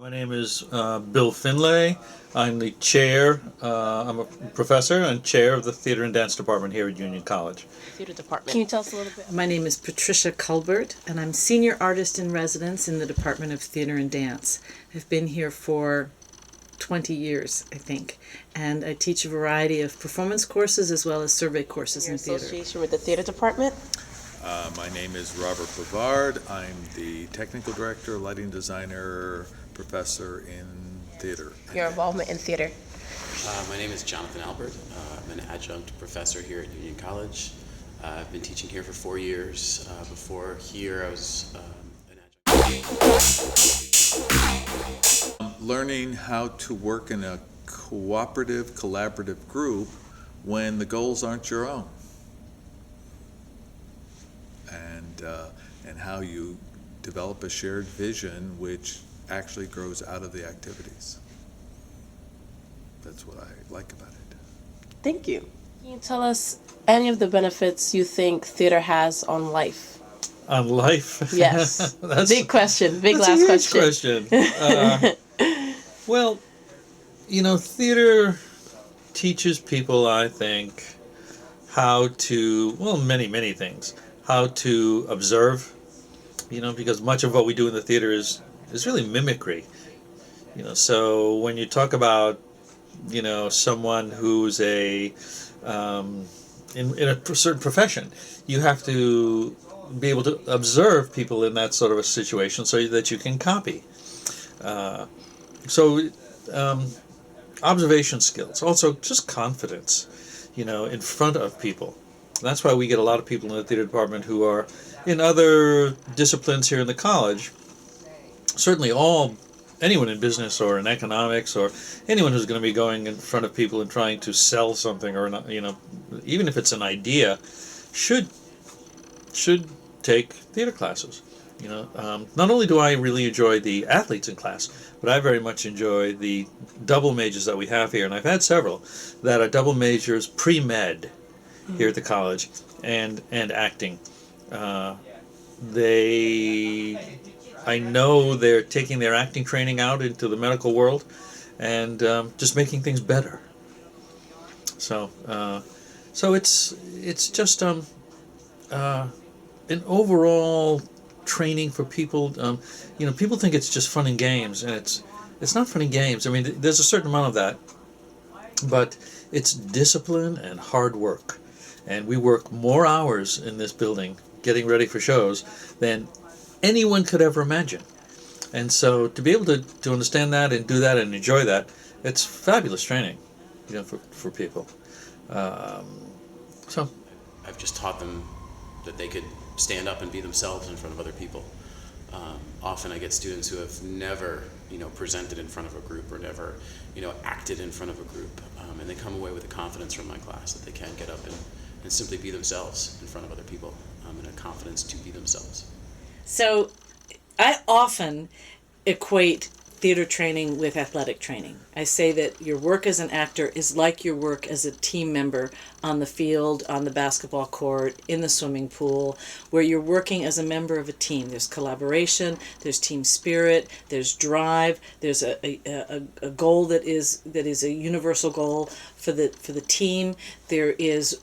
My name is Bill Finlay. I'm the chair, I'm a professor and chair of the Theater and Dance Department here at Union College. Theater department. Can you tell us a little bit? My name is Patricia Culbert, and I'm Senior Artist in Residence in the Department of Theater and Dance. I've been here for 20 years, I think, and I teach a variety of performance courses as well as survey courses in theater. Association with the theater department. My name is Robert Bavard. I'm the technical director, lighting designer, professor in theater. Your involvement in theater. My name is Jonathan Albert. I'm an adjunct professor here at Union College. I've been teaching here for 4 years. Before here, I was an adjunct. Learning how to work in a cooperative, collaborative group when the goals aren't your own. And how you develop a shared vision which actually grows out of the activities. That's what I like about it. Thank you. Can you tell us any of the benefits you think theater has on life? On life? Yes. That's big question. Big that's last a huge question. Well, theater teaches people, I think, how to, many, many things. How to observe, because much of what we do in the theater is really mimicry. So when you talk about, someone who's in a certain profession, you have to be able to observe people in that sort of a situation so that you can copy. Observation skills, also just confidence, in front of people. That's why we get a lot of people in the theater department who are in other disciplines here in the college. Certainly anyone in business or in economics or anyone who's going to be going in front of people and trying to sell something or, even if it's an idea, should take theater classes. Not only do I really enjoy the athletes in class, but I very much enjoy the double majors that we have here, and I've had several that are double majors pre-med here at the college, and acting. I know they're taking their acting training out into the medical world, and just making things better. So it's just an overall training for people. People think it's just fun and games, and it's not fun and games. I mean, there's a certain amount of that, but it's discipline and hard work. And we work more hours in this building getting ready for shows than anyone could ever imagine. And so to be able to understand that and do that and enjoy that, it's fabulous training, for people. I've just taught them that they could stand up and be themselves in front of other people. Often I get students who have never, presented in front of a group or never, acted in front of a group. And they come away with the confidence from my class that they can get up and simply be themselves in front of other people, and a confidence to be themselves. So I often equate theater training with athletic training. I say that your work as an actor is like your work as a team member on the field, on the basketball court, in the swimming pool, where you're working as a member of a team. There's collaboration, there's team spirit, there's drive, there's a goal that is a universal goal for the team. There is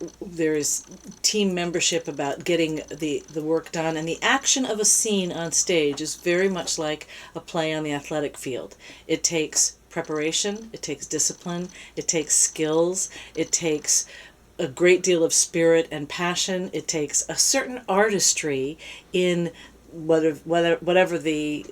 team membership about getting the work done, and the action of a scene on stage is very much like a play on the athletic field. It takes preparation, it takes discipline, it takes skills, it takes a great deal of spirit and passion. It takes a certain artistry in whatever the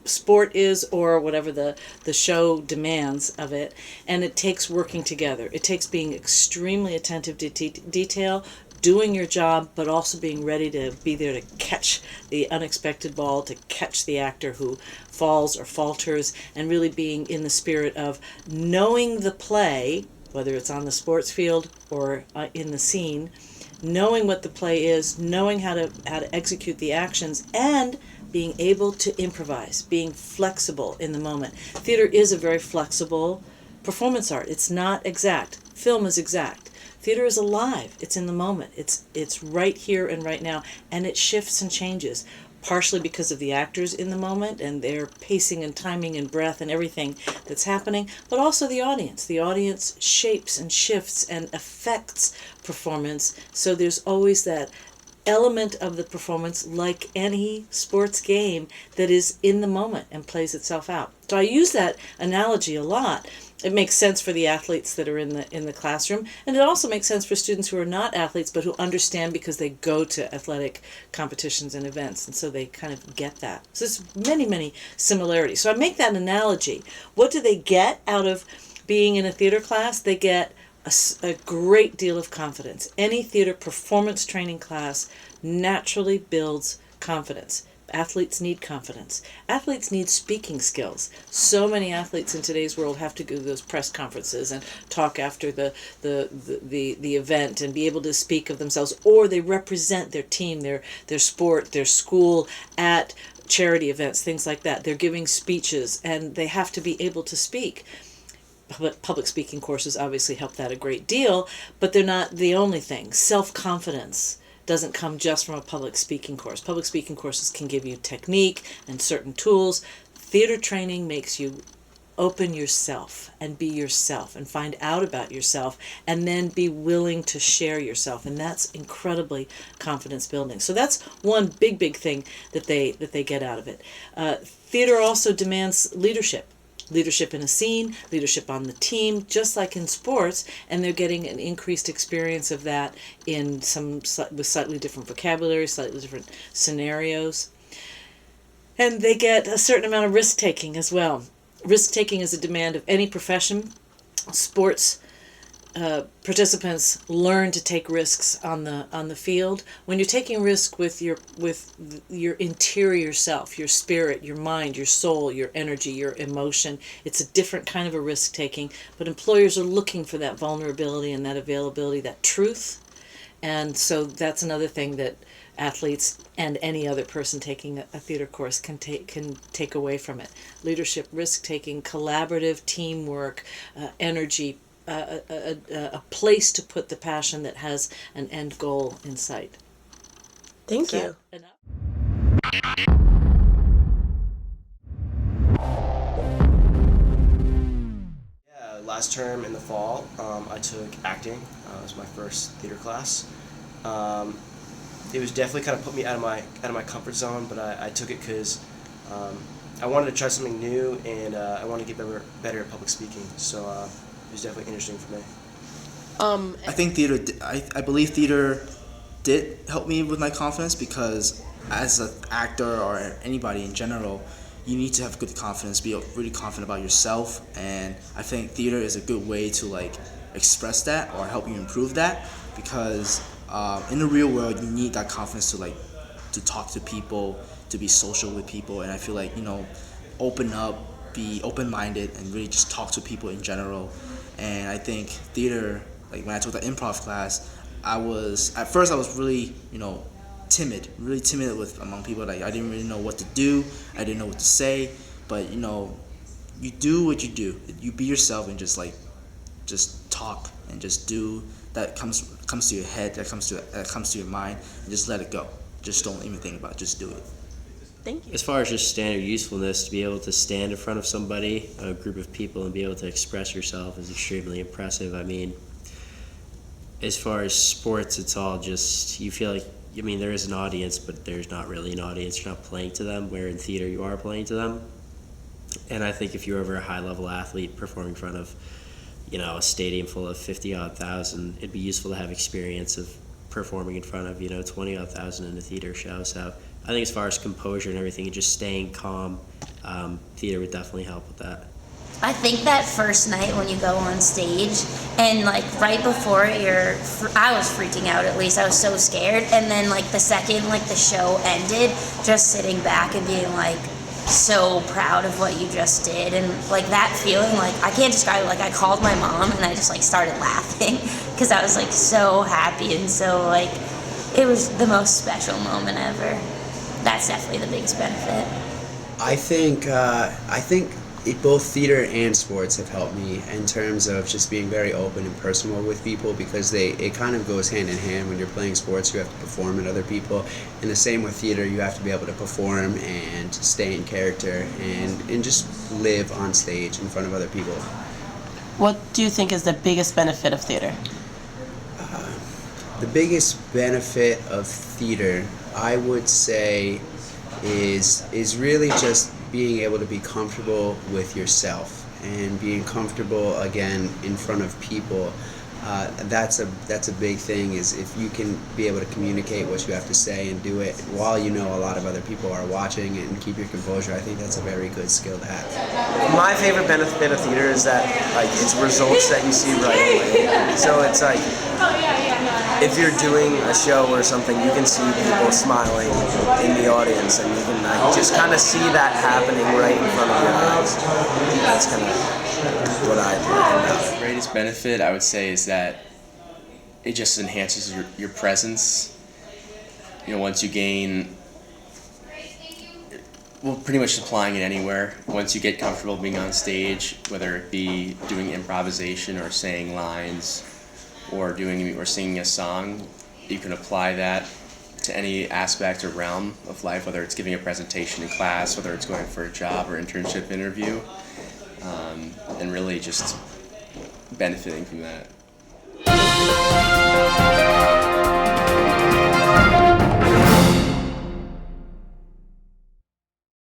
sport is or whatever the show demands of it, and it takes working together. It takes being extremely attentive to detail, doing your job, but also being ready to be there to catch the unexpected ball, to catch the actor who falls or falters, and really being in the spirit of knowing the play, whether it's on the sports field or in the scene, knowing what the play is, knowing how to execute the actions, and being able to improvise, being flexible in the moment. Theater is a very flexible performance art. It's not exact. Film is exact. Theater is alive. It's in the moment. It's right here and right now, and it shifts and changes. partially because of the actors in the moment and their pacing and timing and breath and everything that's happening, but also the audience. The audience shapes and shifts and affects performance, so there's always that element of the performance, like any sports game, that is in the moment and plays itself out. So I use that analogy a lot. It makes sense for the athletes that are in the classroom, and it also makes sense for students who are not athletes but who understand because they go to athletic competitions and events, and so they kind of get that. So there's many similarities. So I make that analogy. What do they get out of being in a theater class? They get a great deal of confidence. Any theater performance training class naturally builds confidence. Athletes need confidence. Athletes need speaking skills. So many athletes in today's world have to go to those press conferences and talk after the event and be able to speak of themselves, or they represent their team, their sport, their school at charity events, things like that. They're giving speeches and they have to be able to speak. Public speaking courses obviously help that a great deal, but they're not the only thing. Self-confidence doesn't come just from a public speaking course. Public speaking courses can give you technique and certain tools. Theater training makes you open yourself and be yourself and find out about yourself and then be willing to share yourself, and that's incredibly confidence building. So that's one big thing that they get out of it. Theater also demands leadership in a scene, leadership on the team, just like in sports, and they're getting an increased experience of that in with slightly different vocabulary, slightly different scenarios. And they get a certain amount of risk-taking as well. Risk-taking is a demand of any profession. Sports participants learn to take risks on the field. When you're taking risk with your interior self, your spirit, your mind, your soul, your energy, your emotion, it's a different kind of a risk taking. But employers are looking for that vulnerability and that availability, that truth, and so that's another thing that athletes and any other person taking a theater course can take away from it. Leadership, risk taking, collaborative teamwork, energy. A place to put the passion that has an end goal in sight. Thank you. Yeah, last term in the fall, I took acting. It was my first theater class. It was definitely kind of put me out of my comfort zone, but I took it because I wanted to try something new, and I wanted to get better at public speaking. So. It was definitely interesting for me. I think I believe theater did help me with my confidence, because as an actor or anybody in general, you need to have good confidence, be really confident about yourself, and I think theater is a good way to express that or help you improve that, because in the real world you need that confidence to talk to people, to be social with people, and I feel open up, be open-minded, and really just talk to people in general. And I think theater, when I took the improv class, at first I was really, timid among people. I didn't really know what to do. I didn't know what to say. But, you do what you do. You be yourself and just talk and just do that comes to your head, that comes to your mind, and just let it go. Just don't even think about it. Just do it. Thank you. As far as just standard usefulness, to be able to stand in front of somebody, a group of people, and be able to express yourself is extremely impressive. I mean, as far as sports, it's all just, you feel like, there is an audience, but there's not really an audience. You're not playing to them, where in theater you are playing to them. And I think if you're ever a high-level athlete performing in front of, a stadium full of 50-odd thousand, it'd be useful to have experience of performing in front of, 20-odd thousand in a theater show. So I think as far as composure and everything, and just staying calm, theater would definitely help with that. I think that first night when you go on stage and right before I was freaking out, at least I was so scared, and then the second the show ended, just sitting back and being so proud of what you just did, and that feeling, I can't describe it. I called my mom and I just started laughing because I was so happy, and so it was the most special moment ever. That's definitely the biggest benefit. I think both theater and sports have helped me in terms of just being very open and personal with people, because it kind of goes hand in hand. When you're playing sports, you have to perform at other people, and the same with theater. You have to be able to perform and stay in character and just live on stage in front of other people. What do you think is the biggest benefit of theater? The biggest benefit of theater, I would say, is really just being able to be comfortable with yourself and being comfortable again in front of people. That's a big thing, is if you can be able to communicate what you have to say and do it while you know a lot of other people are watching, and keep your composure. I think that's a very good skill to have. My favorite benefit of theater is that it's results that you see right away. So it's like, if you're doing a show or something, you can see people smiling in the audience, and you can just kind of see that happening right in front of your eyes. That's kind of what I like about it. The greatest benefit, I would say, is that it just enhances your presence. Once you gain, well, pretty much applying it anywhere. Once you get comfortable being on stage, whether it be doing improvisation or saying lines, or singing a song, you can apply that to any aspect or realm of life, whether it's giving a presentation in class, whether it's going for a job or internship interview, and really just benefiting from that.